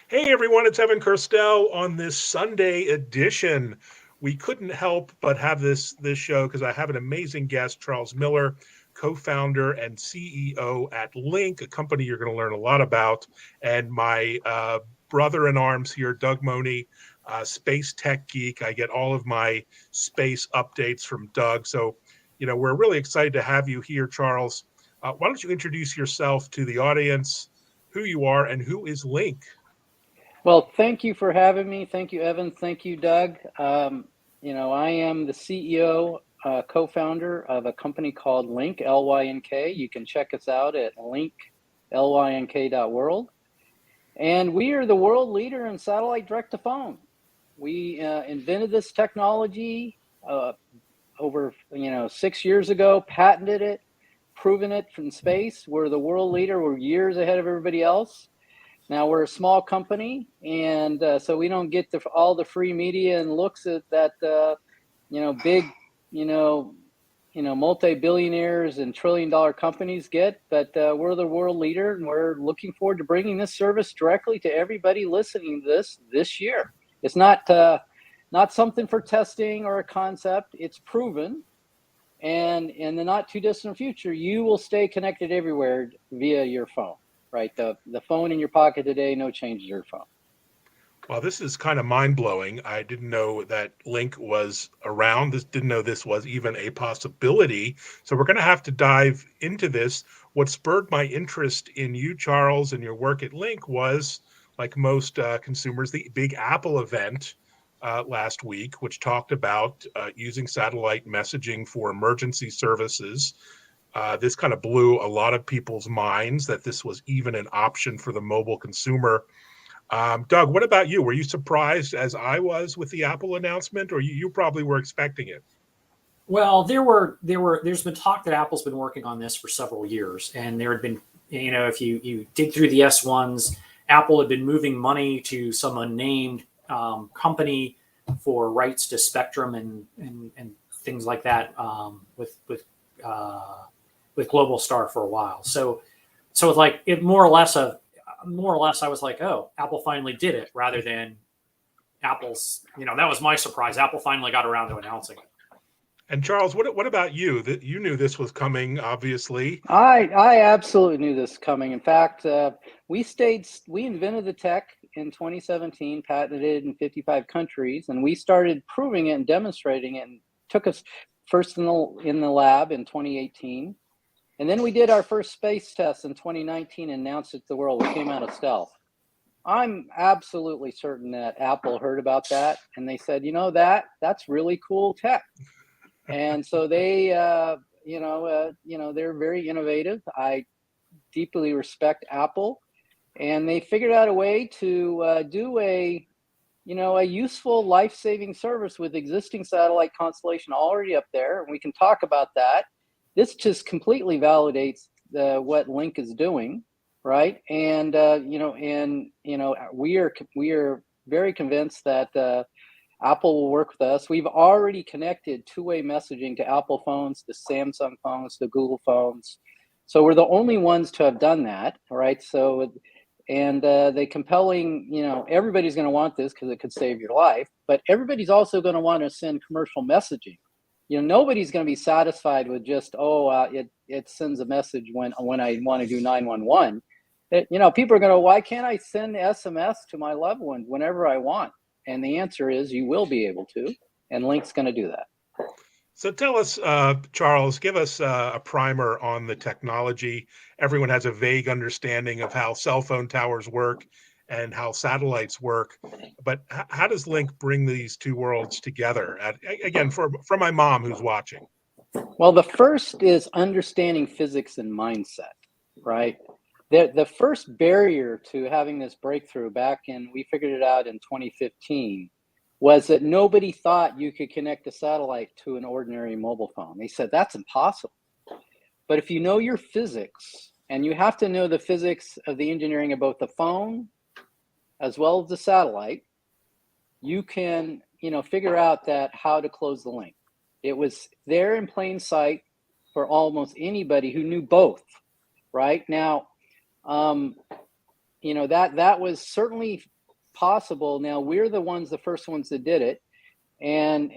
Hey everyone, it's Evan Kirstel on this Sunday edition. We couldn't help but have this show because I have an amazing guest, Charles Miller, co-founder and CEO at Link, a company you're going to learn a lot about, and my brother in arms here, Doug Money, space tech geek. I get all of my space updates from Doug. So, we're really excited to have you here, Charles. Why don't you introduce yourself to the audience, who you are, and who is Link? Well, thank you for having me. Thank you, Evan. Thank you, Doug. I am the CEO, co-founder of a company called Lynk, L-Y-N-K. You can check us out at lynk.world. And we are the world leader in satellite direct-to-phone. We invented this technology over 6 years ago, patented it, proven it from space. We're the world leader. We're years ahead of everybody else. Now we're a small company, and so we don't get all the free media and looks at that, big, multi-billionaires and trillion-dollar companies get. But we're the world leader, and we're looking forward to bringing this service directly to everybody listening to this year. It's not something for testing or a concept. It's proven, and in the not too distant future, you will stay connected everywhere via your phone. Right, the phone in your pocket today, no change to your phone. Well, this is kind of mind blowing. I didn't know that Link was around. Didn't know this was even a possibility. So we're going to have to dive into this. What spurred my interest in you, Charles, and your work at Link was, like most consumers, the big Apple event last week, which talked about using satellite messaging for emergency services. This kind of blew a lot of people's minds that this was even an option for the mobile consumer. Doug, what about you? Were you surprised as I was with the Apple announcement, or you probably were expecting it? Well, there's been talk that Apple's been working on this for several years, and there had been, if you dig through the S1s, Apple had been moving money to some unnamed company for rights to spectrum and things like that with Global Star for a while. So it's like it more or less, I was like, oh, Apple finally did it, rather than Apple's. That was my surprise. Apple finally got around to announcing it. And Charles, what about you? That you knew this was coming, obviously. I absolutely knew this coming. In fact, we invented the tech in 2017, patented it in 55 countries, and we started proving it and demonstrating it. And took us first in the lab in 2018. And then we did our first space test in 2019 and announced it to the world. We came out of stealth. I'm absolutely certain that Apple heard about that, and they said, that's really cool tech. And so they, they're very innovative. I deeply respect Apple, and they figured out a way to do a useful life-saving service with existing satellite constellation already up there, and we can talk about that. This just completely validates what Link is doing, right? And we are very convinced that Apple will work with us. We've already connected two-way messaging to Apple phones, to Samsung phones, to Google phones. So we're the only ones to have done that, right? So, and the compelling, everybody's going to want this because it could save your life, but everybody's also going to want to send commercial messaging. Nobody's going to be satisfied with just, it sends a message when I want to do 911. People are going to, why can't I send SMS to my loved ones whenever I want? And the answer is you will be able to, and Link's going to do that. So tell us, Charles, give us a primer on the technology. Everyone has a vague understanding of how cell phone towers work and how satellites work, but how does Link bring these two worlds together? Again, for my mom who's watching. Well, the first is understanding physics and mindset, right? The first barrier to having this breakthrough we figured it out in 2015, was that nobody thought you could connect a satellite to an ordinary mobile phone. They said, that's impossible. But if you know your physics, and you have to know the physics of the engineering of both the phone as well as the satellite, you can, figure out how to close the link. It was there in plain sight for almost anybody who knew both, right? Now, that was certainly possible. Now we're the first ones that did it. And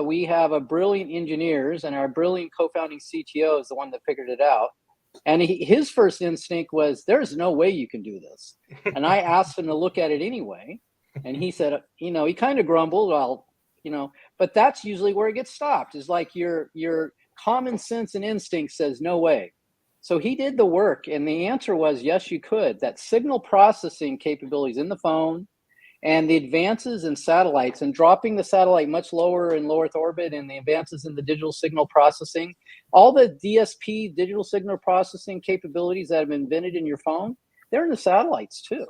we have a brilliant engineers, and our brilliant co-founding CTO is the one that figured it out. And his first instinct was, there's no way you can do this. And I asked him to look at it anyway. And he said, he kind of grumbled, well, but that's usually where it gets stopped, is like your common sense and instinct says no way. So he did the work, and the answer was, yes, you could. That signal processing capabilities in the phone, and the advances in satellites and dropping the satellite much lower in low Earth orbit, and the advances in the digital signal processing, all the DSP, digital signal processing capabilities that have been invented in your phone, they're in the satellites too.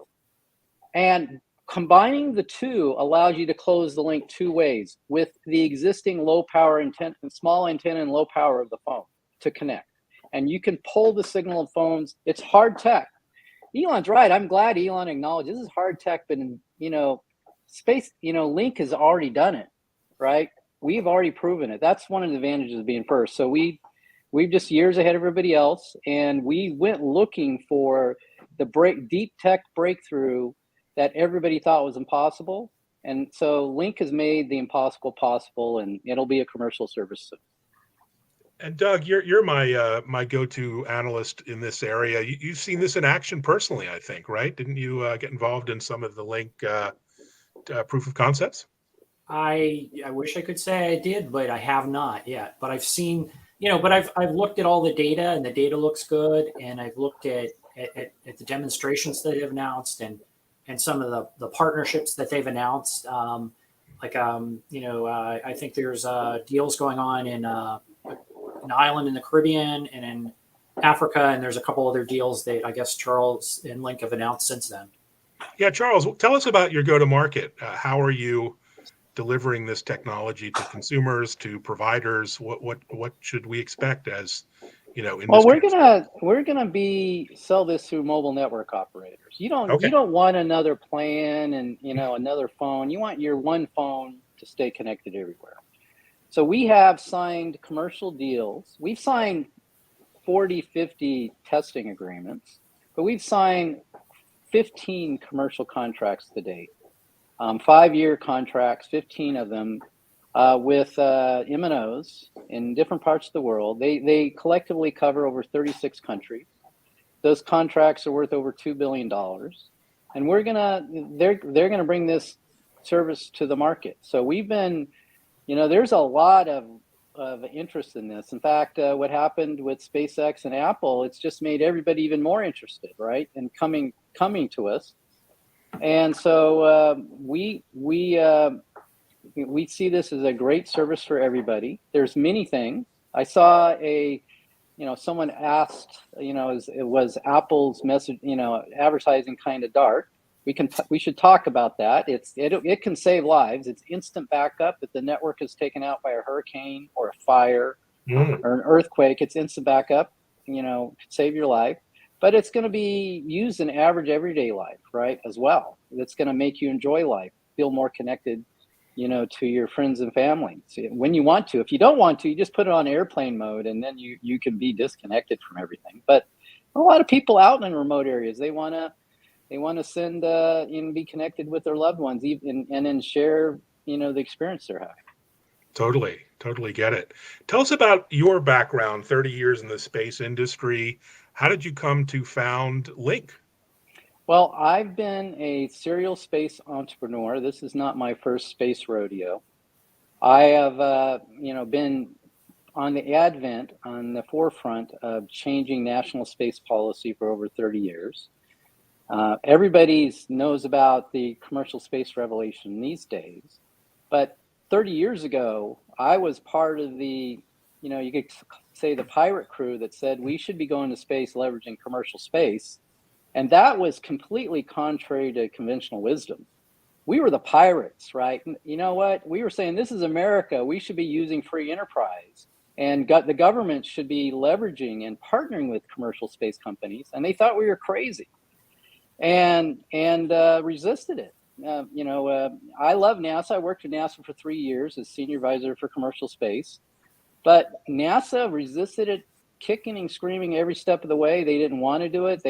And combining the two allows you to close the link two ways with the existing low power antenna and small antenna and low power of the phone to connect. And you can pull the signal of phones. It's hard tech. Elon's right. I'm glad Elon acknowledged this is hard tech, but space, Link has already done it, right? We've already proven it. That's one of the advantages of being first. So we've just years ahead of everybody else, and we went looking for the deep tech breakthrough that everybody thought was impossible. And so Link has made the impossible possible, and it'll be a commercial service soon. And Doug, you're my go-to analyst in this area. You've seen this in action personally, I think, right? Didn't you get involved in some of the Link proof of concepts? I wish I could say I did, but I have not yet. But I've seen, but I've looked at all the data, and the data looks good, and I've looked at the demonstrations that they've announced, and some of the partnerships that they've announced. I think there's deals going on in an island in the Caribbean and in Africa, and there's a couple other deals that I guess Charles and Link have announced since then. Yeah, Charles, tell us about your go-to-market. How are you delivering this technology to consumers, to providers? What should we expect as industry? Well, we're gonna sell this through mobile network operators. You don't want another plan and another phone. You want your one phone to stay connected everywhere. So we have signed commercial deals. We've signed 40, 50 testing agreements, but we've signed 15 commercial contracts to date. 5-year contracts, 15 of them with MNOs in different parts of the world. They collectively cover over 36 countries. Those contracts are worth over $2 billion. And they're gonna bring this service to the market. So we've been, there's a lot of interest in this. In fact, what happened with SpaceX and Apple, it's just made everybody even more interested, right? And coming to us. And so we see this as a great service for everybody. There's many things. I saw someone asked, was Apple's message, advertising kind of dark? We should talk about that. It can save lives. It's instant backup. If the network is taken out by a hurricane or a fire or an earthquake, it's instant backup. Could save your life. But it's going to be used in average everyday life, right? As well. It's going to make you enjoy life, feel more connected, to your friends and family. So when you want to. If you don't want to, you just put it on airplane mode, and then you can be disconnected from everything. But a lot of people out in remote areas, they want to send be connected with their loved ones, and then share the experience they're having. Totally get it. Tell us about your background. 30 years in the space industry. How did you come to found Link? Well, I've been a serial space entrepreneur. This is not my first space rodeo. I have been on the forefront of changing national space policy for over 30 years. Everybody knows about the commercial space revolution these days, but 30 years ago, I was part of the, you could say the pirate crew that said we should be going to space leveraging commercial space. And that was completely contrary to conventional wisdom. We were the pirates, right? You know what? We were saying this is America. We should be using free enterprise. And the government should be leveraging and partnering with commercial space companies. And they thought we were crazy and resisted it. I love NASA. I worked at NASA for 3 years as senior advisor for commercial space. But NASA resisted it, kicking and screaming every step of the way. They didn't want to do it.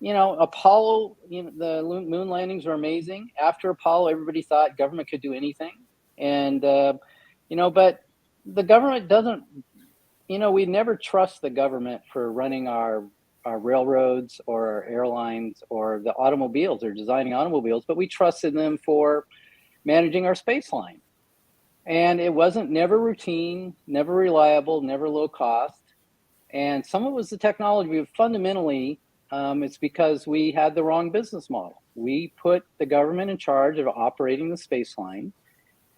Apollo, the moon landings were amazing. After Apollo, everybody thought government could do anything. And, but the government doesn't, we never trust the government for running our railroads or our airlines or the automobiles or designing automobiles, but we trusted them for managing our space line. And it wasn't never routine, never reliable, never low cost. And some of it was the technology, but fundamentally, it's because we had the wrong business model. We put the government in charge of operating the space line,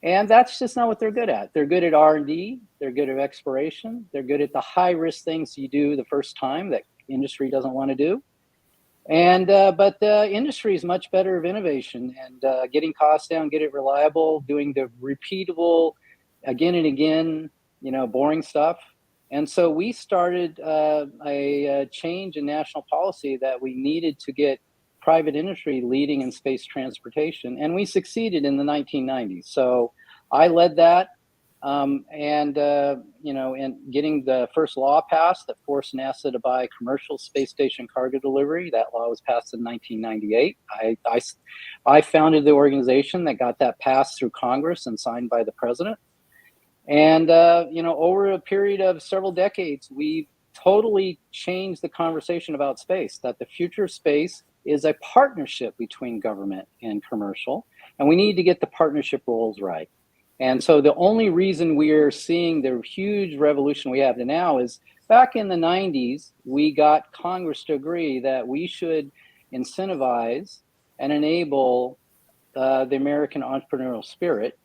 and that's just not what they're good at. They're good at R&D, they're good at exploration, they're good at the high risk things you do the first time that industry doesn't want to do. And but the industry is much better of innovation and getting costs down, get it reliable, doing the repeatable again and again, boring stuff. And so we started a change in national policy that we needed to get private industry leading in space transportation, and we succeeded in the 1990s. So I led that, and getting the first law passed that forced NASA to buy commercial space station cargo delivery. That law was passed in 1998. I founded the organization that got that passed through Congress and signed by the president. And, over a period of several decades, we've totally changed the conversation about space, that the future of space is a partnership between government and commercial, and we need to get the partnership roles right. And so the only reason we're seeing the huge revolution we have now is back in the 90s, we got Congress to agree that we should incentivize and enable the American entrepreneurial spirit.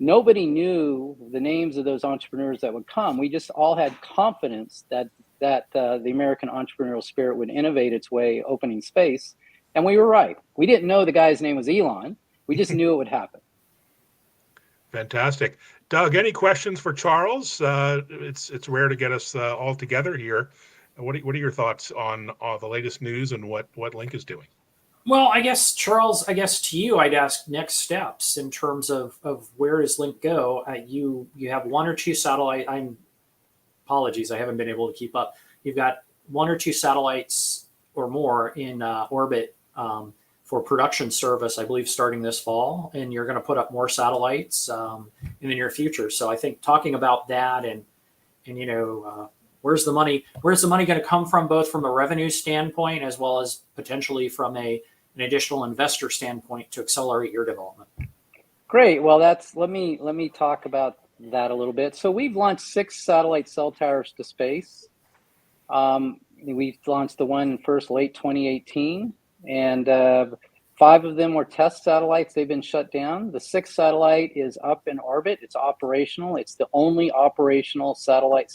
Nobody knew the names of those entrepreneurs that would come. We just all had confidence that the American entrepreneurial spirit would innovate its way opening space. And we were right. We didn't know the guy's name was Elon. We just knew it would happen. Fantastic. Doug, any questions for Charles? It's rare to get us all together here. What are your thoughts on the latest news and what Link is doing? Well, I guess, Charles, to you, I'd ask next steps in terms of where does Link go? You have one or two satellite. Apologies, I haven't been able to keep up. You've got one or two satellites or more in orbit for production service, I believe, starting this fall, and you're going to put up more satellites in the near future. So I think talking about that and where's the money going to come from, both from a revenue standpoint as well as potentially from an additional investor standpoint to accelerate your development. Great. Well, let me talk about that a little bit. So we've launched 6 satellite cell towers to space. We launched the one first late 2018, and 5 of them were test satellites. They've been shut down. The 6th satellite is up in orbit. It's operational. It's the only operational satellite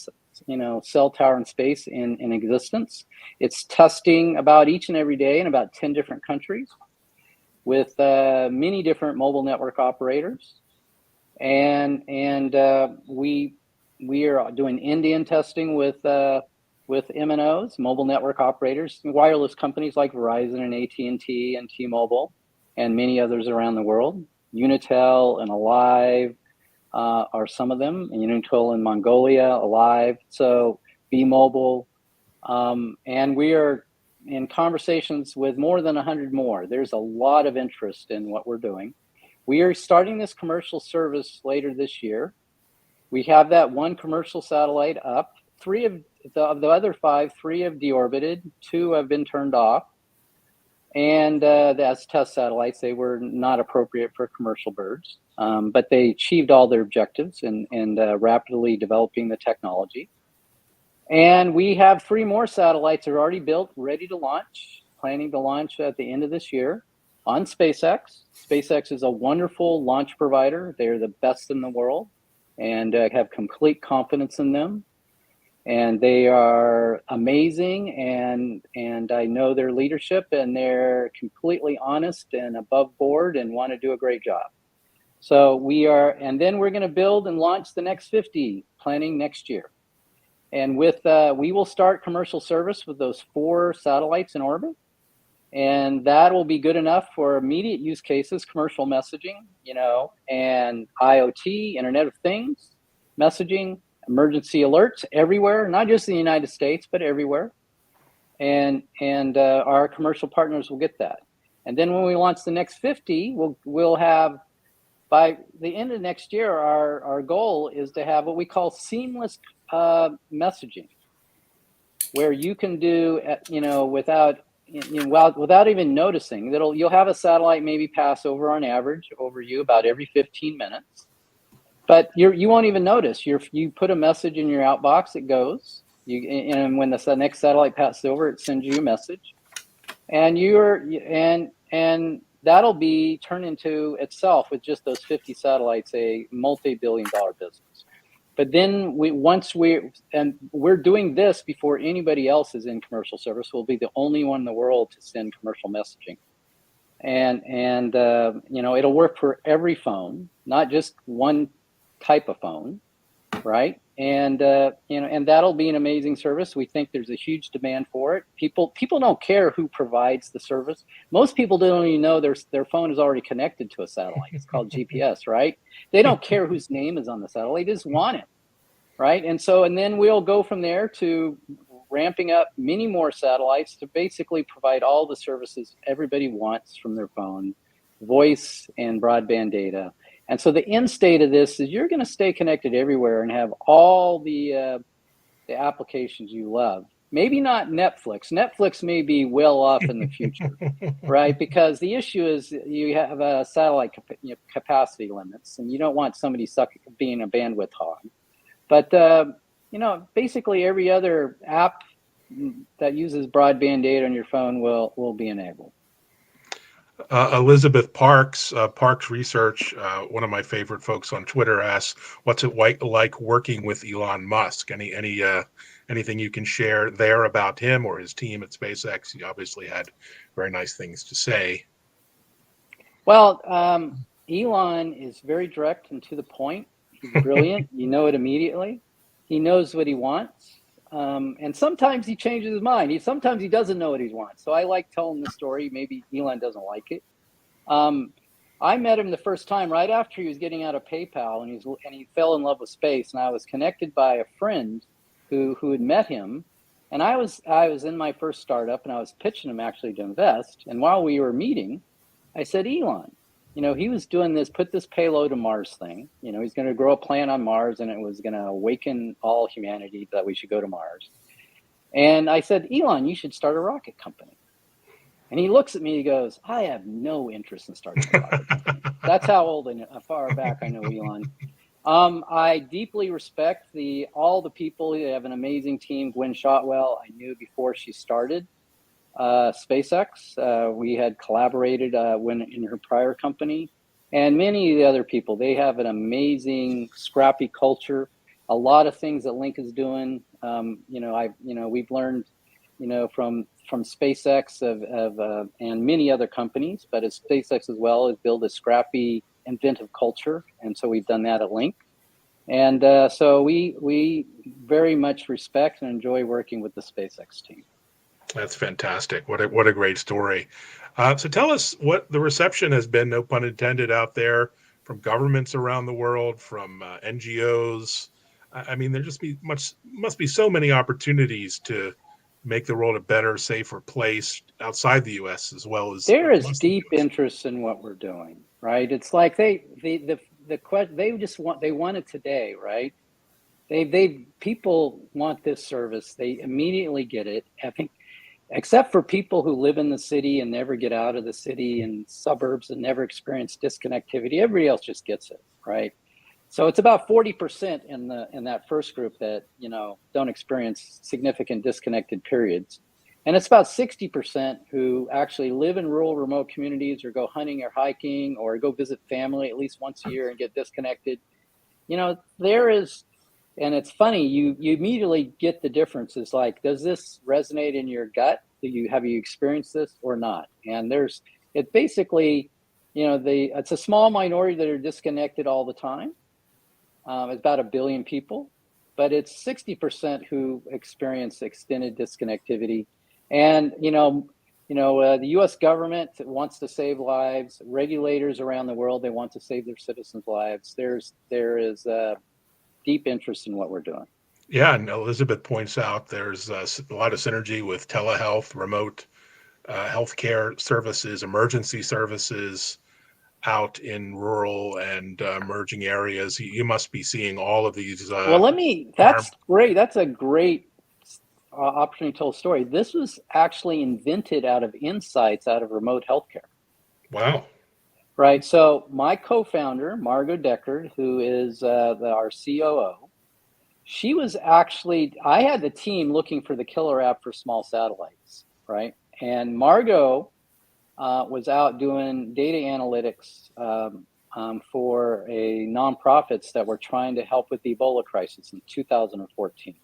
cell tower in space in existence. It's testing about each and every day in about 10 different countries with many different mobile network operators. And we are doing end-to-end testing with MNOs, mobile network operators, wireless companies like Verizon and AT&T and T-Mobile, and many others around the world. Unitel and Alive are some of them. Unitel in Mongolia, Alive, so B-Mobile. And we are in conversations with more than 100 more. There's a lot of interest in what we're doing. We are starting this commercial service later this year. We have that one commercial satellite up. 3 of the other 5, 3 have deorbited, 2 have been turned off. And as test satellites, they were not appropriate for commercial birds, but they achieved all their objectives in rapidly developing the technology. And we have 3 more satellites that are already built, ready to launch, planning to launch at the end of this year on SpaceX. SpaceX is a wonderful launch provider. They're the best in the world, and have complete confidence in them. And they are amazing, and I know their leadership, and they're completely honest and above board and want to do a great job. So and then we're going to build and launch the next 50, planning next year. And we will start commercial service with those 4 satellites in orbit, and that will be good enough for immediate use cases, commercial messaging, and IoT, Internet of Things, messaging, emergency alerts everywhere, not just in the United States, but everywhere. and our commercial partners will get that. And then when we launch the next 50, we'll have, by the end of next year, our goal is to have what we call seamless messaging, where you can do, without even noticing, you'll have a satellite maybe pass over on average over you about every 15 minutes, but you won't even notice. You put a message in your outbox, it goes. And when the next satellite passes over, it sends you a message, and and that'll be turned into itself, with just those 50 satellites, a multi-billion-dollar business. But then we're doing this before anybody else is in commercial service. We'll be the only one in the world to send commercial messaging, and it'll work for every phone, not just one type of phone, right? And and that'll be an amazing service. We think there's a huge demand for it. People don't care who provides the service. Most people don't even know their phone is already connected to a satellite. It's called GPS, right? They don't care whose name is on the satellite. They just want it, right? And then we'll go from there to ramping up many more satellites to basically provide all the services everybody wants from their phone, voice and broadband data. And so the end state of this is you're going to stay connected everywhere and have all the applications you love. Maybe not Netflix. Netflix may be well off in the future, right? Because the issue is you have satellite capacity limits, and you don't want somebody being a bandwidth hog. But basically every other app that uses broadband data on your phone will be enabled. Elizabeth Parks, Parks Research, one of my favorite folks on Twitter, asks, "What's it like working with Elon Musk?" Anything you can share there about him or his team at SpaceX? He obviously had very nice things to say. Well, Elon is very direct and to the point. He's brilliant. You know it immediately. He knows what he wants. And sometimes he changes his mind. Sometimes he doesn't know what he wants. So I like telling the story. Maybe Elon doesn't like it. I met him the first time right after he was getting out of PayPal, and he fell in love with space. And I was connected by a friend who had met him. And I was in my first startup, and I was pitching him actually to invest. And while we were meeting, I said, Elon, he was doing this, put this payload to Mars thing. He's going to grow a plant on Mars, and it was going to awaken all humanity that we should go to Mars. And I said, Elon, you should start a rocket company. And he looks at me, he goes, I have no interest in starting a rocket company. That's how old and far back I know Elon. I deeply respect all the people. They have an amazing team. Gwen Shotwell, I knew before she started SpaceX. We had collaborated when in her prior company, and many of the other people. They have an amazing, scrappy culture. A lot of things that Link is doing. We've learned, from SpaceX and many other companies, but as SpaceX as well, is build a scrappy, inventive culture, and so we've done that at Link. And so we very much respect and enjoy working with the SpaceX team. That's fantastic. What a great story. So tell us what the reception has been, no pun intended, out there from governments around the world, from NGOs. I mean, there must be so many opportunities to make the world a better, safer place outside the U.S. as well as there is deep interest in what we're doing, right? It's like they want it today, right? People want this service. They immediately get it. I think, except for people who live in the city and never get out of the city and suburbs and never experience disconnectivity, everybody else just gets it, right? So it's about 40% in that first group that don't experience significant disconnected periods, and it's about 60% who actually live in rural, remote communities, or go hunting or hiking, or go visit family at least once a year and get disconnected. There is. And it's funny, you immediately get the differences. Like, does this resonate in your gut? Have you experienced this or not? And it's basically, it's a small minority that are disconnected all the time. It's about 1 billion people, but it's 60% who experience extended disconnectivity. And the U.S. government wants to save lives. Regulators around the world, they want to save their citizens' lives. There is deep interest in what we're doing. Yeah, and Elizabeth points out there's a lot of synergy with telehealth, remote healthcare services, emergency services out in rural and emerging areas. You must be seeing all of these Well, farm. that's great. That's a great opportunity to tell a story. This was actually invented out of insights out of remote healthcare. Wow. Right. So my co-founder, Margot Deckard, who is our COO, she was actually, I had the team looking for the killer app for small satellites, right? And Margot was out doing data analytics for a nonprofits that were trying to help with the Ebola crisis in 2014.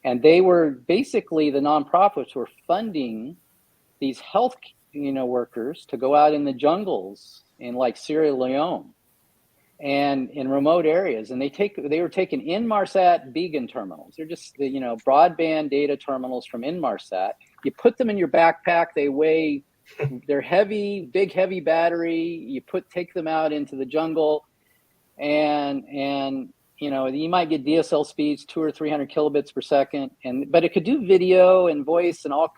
And they were basically, the nonprofits were funding these health workers to go out in the jungles in like Sierra Leone and in remote areas, and they were taking Inmarsat Beacon terminals. They're just broadband data terminals from Inmarsat. You put them in your backpack. They're heavy, big heavy battery. You take them out into the jungle, and you might get DSL speeds 200 or 300 kilobits per second, but it could do video and voice and all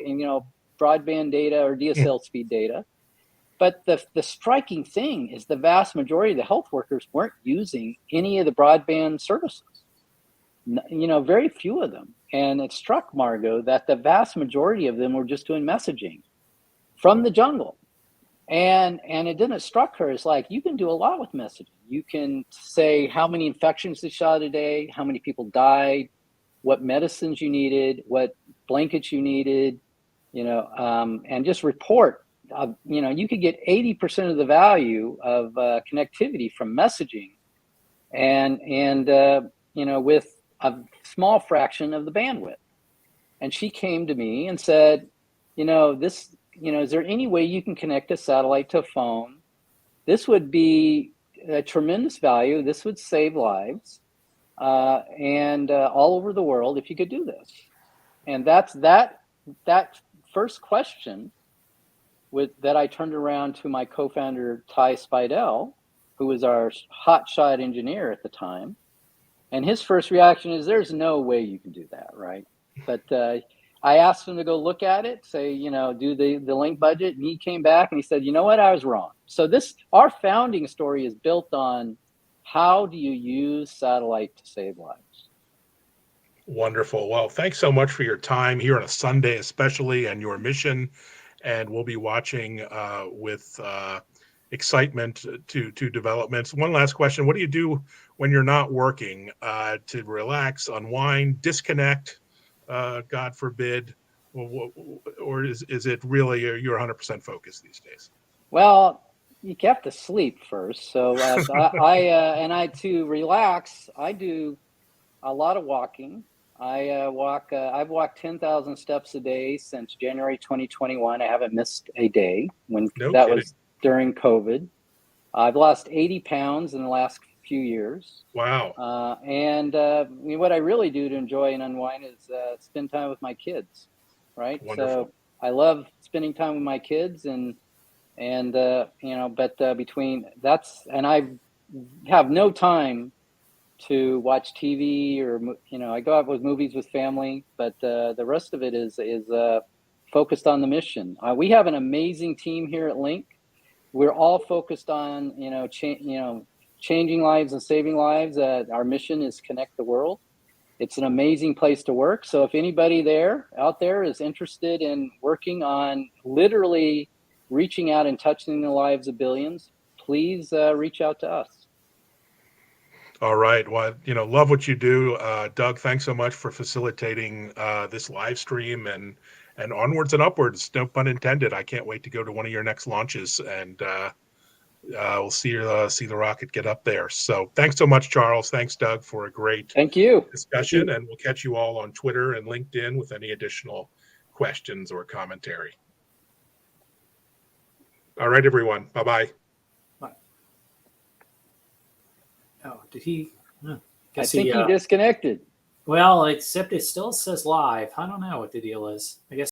broadband data or DSL speed data. But the striking thing is the vast majority of the health workers weren't using any of the broadband services. Very few of them. And it struck Margot that the vast majority of them were just doing messaging from the jungle. And it didn't struck her as like, you can do a lot with messaging. You can say how many infections they shot a day, how many people died, what medicines you needed, what blankets you needed, and just report. You could get 80% of the value of connectivity from messaging, and with a small fraction of the bandwidth. And she came to me and said, is there any way you can connect a satellite to a phone? This would be a tremendous value. This would save lives, and all over the world if you could do this. And that first question that I turned around to my co-founder, Ty Spidell, who was our hotshot engineer at the time. And his first reaction is, there's no way you can do that, right? But I asked him to go look at it, say, do the link budget. And he came back and he said, you know what, I was wrong. So our founding story is built on how do you use satellite to save lives? Wonderful. Well, thanks so much for your time here on a Sunday, especially, and your mission. And we'll be watching with excitement to developments. One last question: what do you do when you're not working to relax, unwind, disconnect? God forbid, or is it really you're 100% focused these days? Well, you have to sleep first. So to relax, I do a lot of walking. I've walked 10,000 steps a day since January 2021. I haven't missed a day No that kidding. was during COVID. I've lost 80 pounds in the last few years. Wow. What I really do to enjoy and unwind is spend time with my kids, right? Wonderful. So I love spending time with my kids between that's, and I have no time to watch TV or I go out with movies with family, but the rest of it is focused on the mission. We have an amazing team here at Link. We're all focused on changing lives and saving lives. Our mission is connect the world. It's an amazing place to work. So if anybody out there is interested in working on literally reaching out and touching the lives of billions, please reach out to us. All right. Well, love what you do. Doug, thanks so much for facilitating this live stream and onwards and upwards. No pun intended. I can't wait to go to one of your next launches, and we'll see the rocket get up there. So thanks so much, Charles. Thanks, Doug, for a great discussion. And we'll catch you all on Twitter and LinkedIn with any additional questions or commentary. All right, everyone. Bye-bye. Oh, did he? I think he disconnected. Well, except it still says live. I don't know what the deal is. I guess